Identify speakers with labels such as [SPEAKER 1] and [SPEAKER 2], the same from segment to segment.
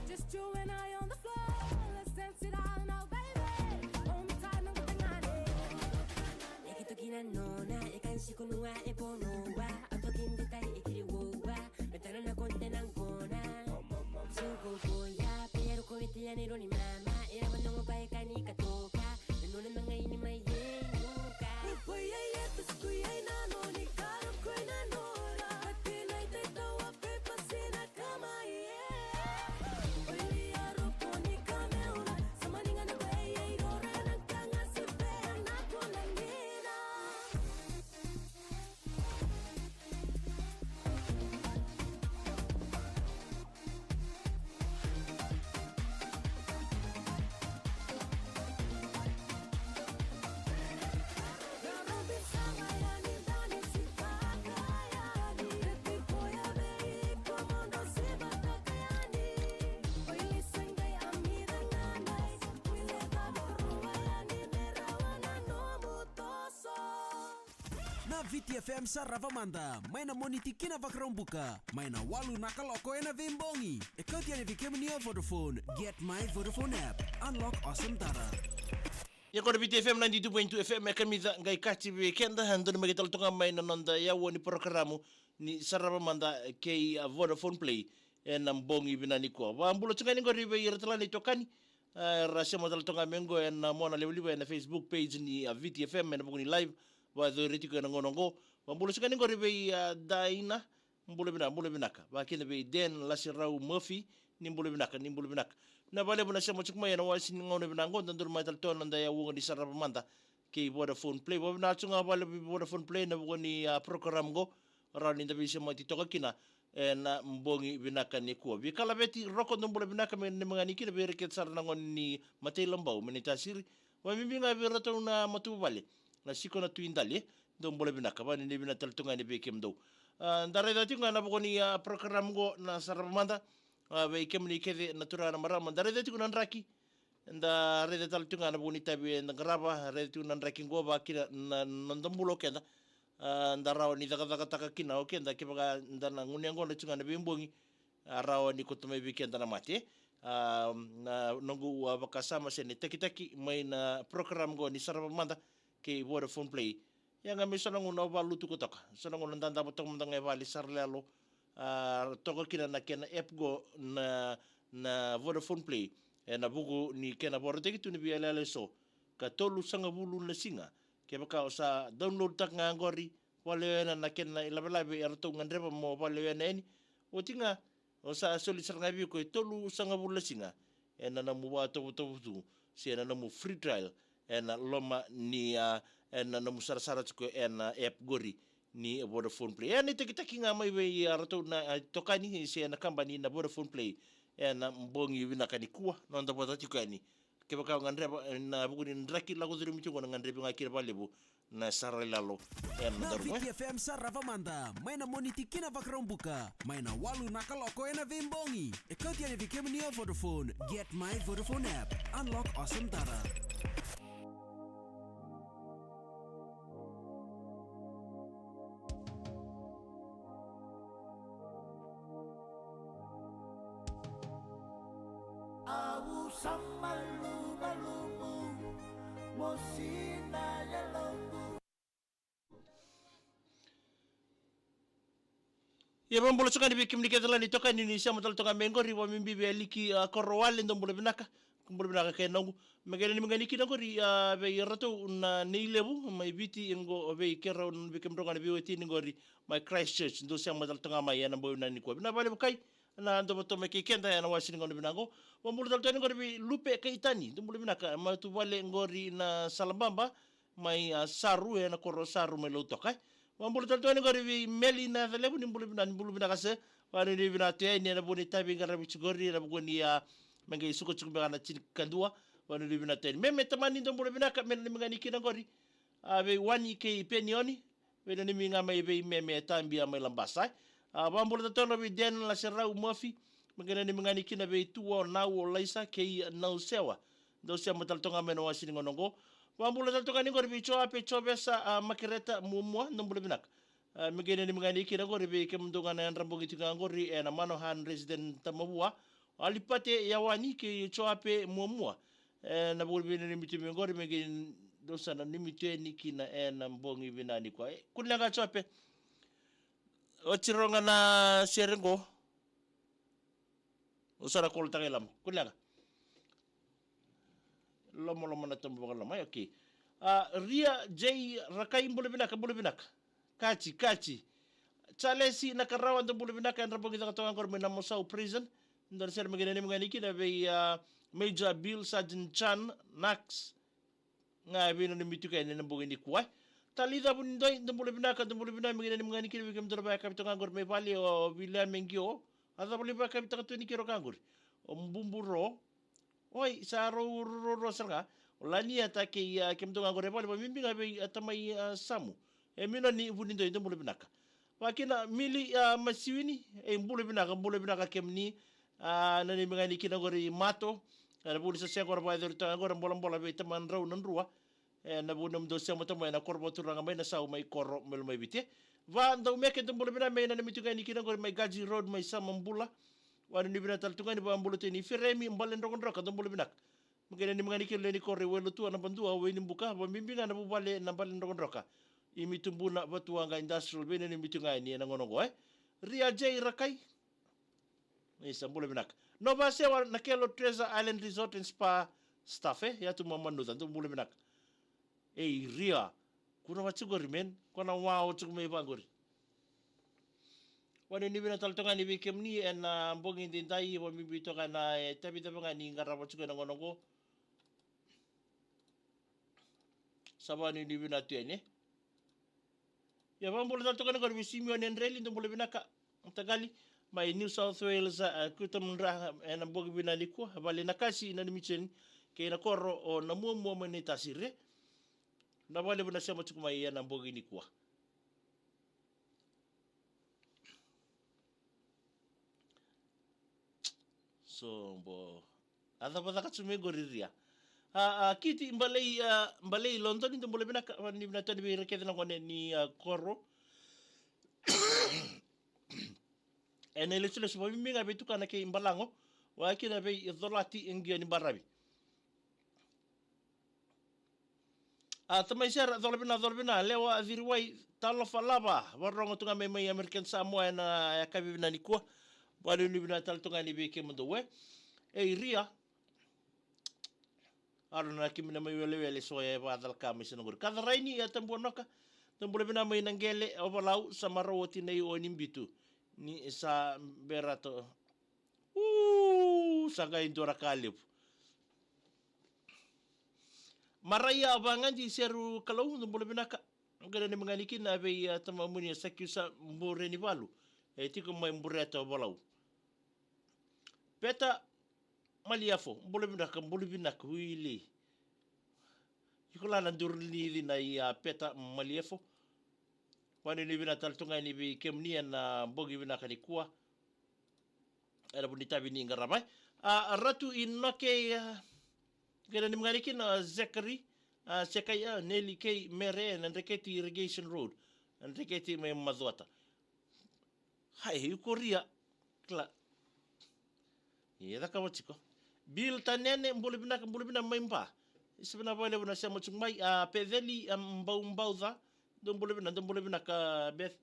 [SPEAKER 1] Just you and I on the floor. Let's dance it out now, baby. Hold me tight, no nona ikan sikunua eponoa atokin detai ikiriwa metana na konte nan kona suko koya pero ko itiani roni mama era bandongo pa ikani katoka nona nanga ini mai ye nuka poya ye tuskuya na noni karo ko na nora atina ite tawa pe pasina kama ye oli aro poni kameura samaninga na pe ye rora na kanga se pe na kona ngira.
[SPEAKER 2] Na VTFM Saravamanda, maina moniti kina vakrombuka, maina walu nakaloko ena vimbongi. Ekoti ane vikemnia Vodafone, get my Vodafone app, unlock awesome data.
[SPEAKER 3] Ya kona VTFM 92.2 FM ekamida ngai kati weekenda handoni magital tonga maina nonda ya woni programu ni Saravamanda kei Vodafone Play ena mbongi binani kwa. Wambulo tunga ningo ribe yiratalani tokani. Rasya modal tonga mengo ena mona lewliba ena Facebook page ni VTFM ena bukuni live. Wado retiku ena ngonongo. Wambulo tunga ningo ribe daina mbule binaka. Wakina be Den Lasirau Murphy ni mbule binaka. Na bale bona siya mochukma ena wasi ngono binango ndandur maital tona nda ya wungo ni Saravamanda kei Vodafone Play. Wabina chunga bale Vodafone Play na bukuni program go. Rani ndabi siya mo titoka kina na mbongi binaka ni kuwa. Bikala beti roko ndumbule binaka ni mga nikina bereket saranangon ni Matei Lambau menitasiri. Wamimbinga berato na matubali. Na siko na tuindali ndumbule binaka. Bani ni binatal tunga ni bekem do. Ndare dati nga na bukuni program go na Saravamanda. Bekem ni kede natura na marama. Ndare dati kuna nraki. Nda rede tal tunga na bukuni tabi ngraba. Rede tu nanraki ngoba kina nandambulo kenda. Ndarawa ni taka kina oke nda kibaga ndana ngunyango na chunga na bimbongi arawa ni kutume weekend na mate na nongu wakasama sene taki mai na program go ni Saravamanda ke Vodafone Play yanga misana nguna balutu kutoka sana nguna ndanda botong mndanga vali sarlelo toko kina na kena app go na Vodafone Play na buku ni kena boroteki tu ni bialale so katolu sanga bulu na singa kaya baka sa download tak nga ngori wale na kena ilabe erto ngandreba mo wale na eni o tinga o sa solisar ngabi ko tolu sanga bula singa ena na mu wato tu si ena na mu free trial ena loma ni ena na mu sarasara ko ena app gori ni Vodafone Play ena taki nga mai we erto na tokani si ena company na Vodafone Play ena mbongi winakani kuwa nonda botati ko ani kaya baka ngandreba na buku ni ndraki lagu zuri michungo na ngandreba ngakira balebu na saralalo
[SPEAKER 2] na VTFM Saravamanda maina moniti kina vakrombuka maina walu nakaloko ena vimbongi ekoti ane vikemnia Vodafone get my Vodafone app unlock awesome data.
[SPEAKER 4] Awu sama lumu mosina ya longu.
[SPEAKER 3] Ya mambulo suka ni bikim ni ketala ni toka ni siya matal toka mengo riwa mimbi be liki korowale ndombulo binaka kumbulo binaka kaya nongu magana ni mangani kinango ri be rato na nilebu mai biti ngo be kera un bikim tonga ni biweti ni ngori my Christchurch ndo siya matal toka mai ya nambo na ni kwa bina bale bukai na ndo boto me kikenda ya na wasini ngono binango mambulo tal tani ngori lupe kaitani ndombulo binaka matu wale ngori na Salambamba mai saru na koro saru mai lo tokai mambulu tanto ni gori vi meli na vele ni bulu bina kase wani ni bina te ni na buni tabi ngara bichigori na buni mengai suko chukumba na kandua wani ni bina te meme tamani ndo bulu bina ka men ni mengani kina gori ave wani ke penioni vena ni minga mai ve meme tambia mai lambasai mambulu tanto no vi den la serau mafi mengana ni mengani kina ve tua na o laisa ke na sewa ndo se matal tonga meno wasini ngonongo wambula tal tonga ni gori bicho ape chobesa makereta mumwa nombule binak mengene ni mengani kina gori be kemndonga na rambo gitinga gori na mano han resident tamabua alipate yawani ke choape mumwa na bulbi ni mitimi gori mengene dosa na nimite ni kina na mbongi binani kwa kunanga choape ochironga na serengo usara kol tangelam kunanga lomo na tambo lama okay ria j rakai bule binaka kachi chalesi na karawan to bule binaka en rabong kita tonga kor menamo sau prison ndar ser magene mangani kina be major bill sergeant chan nax nga bino ni mituka ni nambo ni kuai talida bun doi to bule binaka magene mangani kina be kamdor ba kapitonga kor me pali o villa mengio ada bule ba kapitaka to ni kiro kangor o mbumburo oi saro serga olani atake ya kemtonga gore pale mimbi ngabe atamai samu mino ni vunindo ndo mbule binaka wakina mili masiwini mbule binaka kemni nani mengani kina gore mato na buli sa gore ba der tanga gore mbola be taman raw nan ruwa na bunam do sa mata mai na korbo turanga mai na sau mai korro mel mai bite va ndo meke ndo mbule binaka mai na mituga ni kina gore mai gaji road mai samambula wani ni binatal tungani ba mbulu teni firemi mbale ndokon roka ndo mbulu binak mungkin ni mengani kile ni korre welu tu na bandua we ni buka ba bimbinga na bubale na mbale ndokon roka imi tumbuna batu anga industrial bene ni mitunga ni na ngono go ria j rakai ni mbulu binak no ba sewa na kelo Treasure Island Resort and Spa staff ya tu mamanu ndo mbulu binak ria kuna wachugori men kuna wao chukme bangori wani ni bina tal tonga ni bikem ni en mbongi ndai wa mimbi toka na tapi nga ni ngara wachuko na ngonongo sabani ni bina tuene ya bambul tal tonga ngor bisimio nen reli ndo mbole bina ka tagali mai New South Wales kutam ra en mbongi bina liku bali nakasi na michen ke na korro o na mumo mani tasire na bali bina sema chukuma ya na mbongi ni kwa so bo ada pada katsume goriria kiti mbalei London ndo mbole bina ni bina tani bi rekete na ngone ni korro ene le so bo mi ngabe tukana ke imbalango wa kina be idolati ingia ni barabi tamai ser dolbina lewa virwai talo falaba warongo tunga mai American Samoa na ya kabi bina ni ko wali ni bina tal tunga ni be ke mundo we ria aruna kimina mai wele so ya badal kami senogor kada raini ya tambonoka tambole bina mai nangele obalau samaroti nei onimbitu ni sa berato saga indora kalip maraya abangan di seru kalau tambole bina ka ngada ni manganikin na be tamamuni sakyusa mbore ni balu tiko mai mbureto obalau peta maliafo mbole bina ka wili Yukulana durli na ya peta maliefo wani ni bina tal tunga ni bi kemnia na bogi bina kanikua era bonita bini ngaramai ratu inoke gera ni mngarikin Zachary sekaya Nelly K mere na reketi irrigation road na reketi me mazwata hai yukoria kla yeda kawachiko bil tanene mbole bina maimba isibina bole buna sema chungmai pedeli mbau za dombole bina ka beth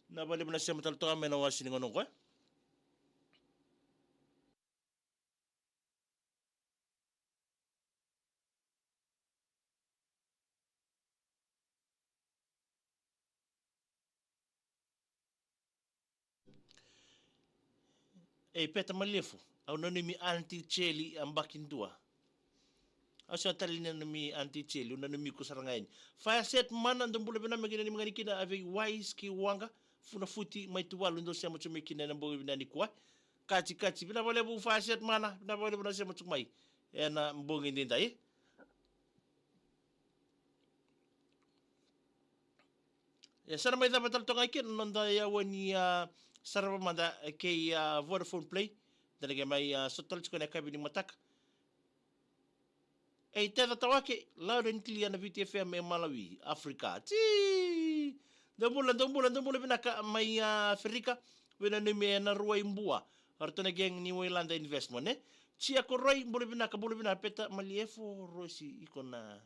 [SPEAKER 3] na bole buna sema tal toa mena wasini ngono ko peta malefu au nani mi anti cheli ambakindua Aso talina numi anti-cheli, una numi kusarangain. Faya set mana ndo mbule bina magina ni mangani kina ave wise ki wanga. Funa futi mai tuwalu ndo siya machu mekina na mbongi bina ni kuwa. Kachi. Bina bale bu faya set mana. Bina bale bina siya machu mai. Na mbongi ndinda Ya sana mai dapat tonga ikin nonda ya wani sarava manda ke Vodafone Play. Talaga may sotol ko na kabini matak. Ei teta tawake loud and clear na VTFM Malawi, Africa. Ti. Dombulan binaka may Afrika bina ni me na ruwa imbua. Arto na geng ni Waylanda investment Chia ko roy bule binaka peta maliefo rosi ikona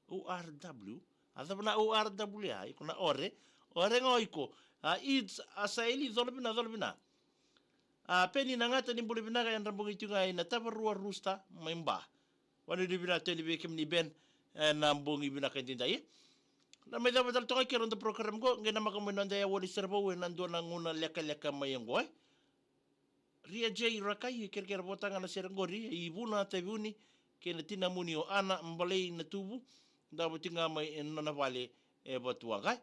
[SPEAKER 3] ORW. Ada na ORW ya ikona ore ngoiko. It's asaili dolbina. Peni nangata ni bule binaka yan rambong itunga na tabarua rusta maimba. Wano di bina teli bekem ni ben na mbongi bina kantinda Na may dapat al tongay kiron do program ko ngena makamunanda ya wali serbo nando na nguna leka mayengo Ria J Rakai kira botanga na serangori ibu na tebuni kena tinamuni o ana mbalei na tubu dapat tinga may na vale batuaga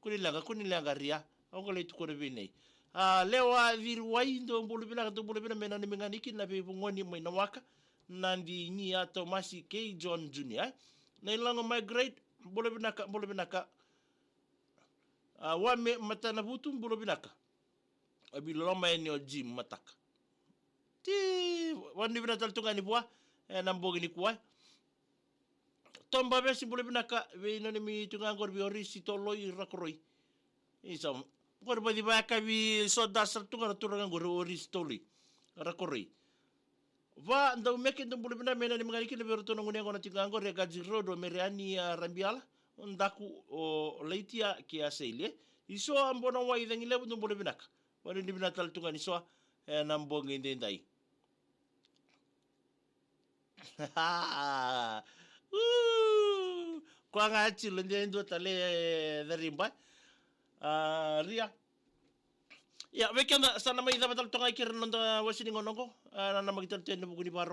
[SPEAKER 3] kunilanga ria ako le tukore bine lewa virwai do bulu bina mena ni menganiki na bibungoni may nawaka Nandi ni Tomasi K. John Jr. Na ilang migrate, bolo binaka. Wame matana butum bolo binaka. Abi loma ni o Jim matak. Ti wani binatal tunga ni buwa, nambogi ni kuwa. Tomba besi bolo binaka, we no ni mi tunga ngor bi orisi toloi rakoroi. Isam, ngor ba di ba kabi sodasar tunga turanga ngor orisi toloi rakoroi. Va ndau meke ndo bulu bina mena ni mangani kile beroto no ngone ngona tingango re gaji rodo mereani rambiala ndaku o leitia ki aseile iso ambona wa idengi lebu ndo bulu binaka wani ni bina tal tunga ni so na mbonge ndendai kwa ngachi lende tale darimba ria Ya, weekend sana may dapat tonga kiran nanda wasini ngonongo na magitan ten buku ni baro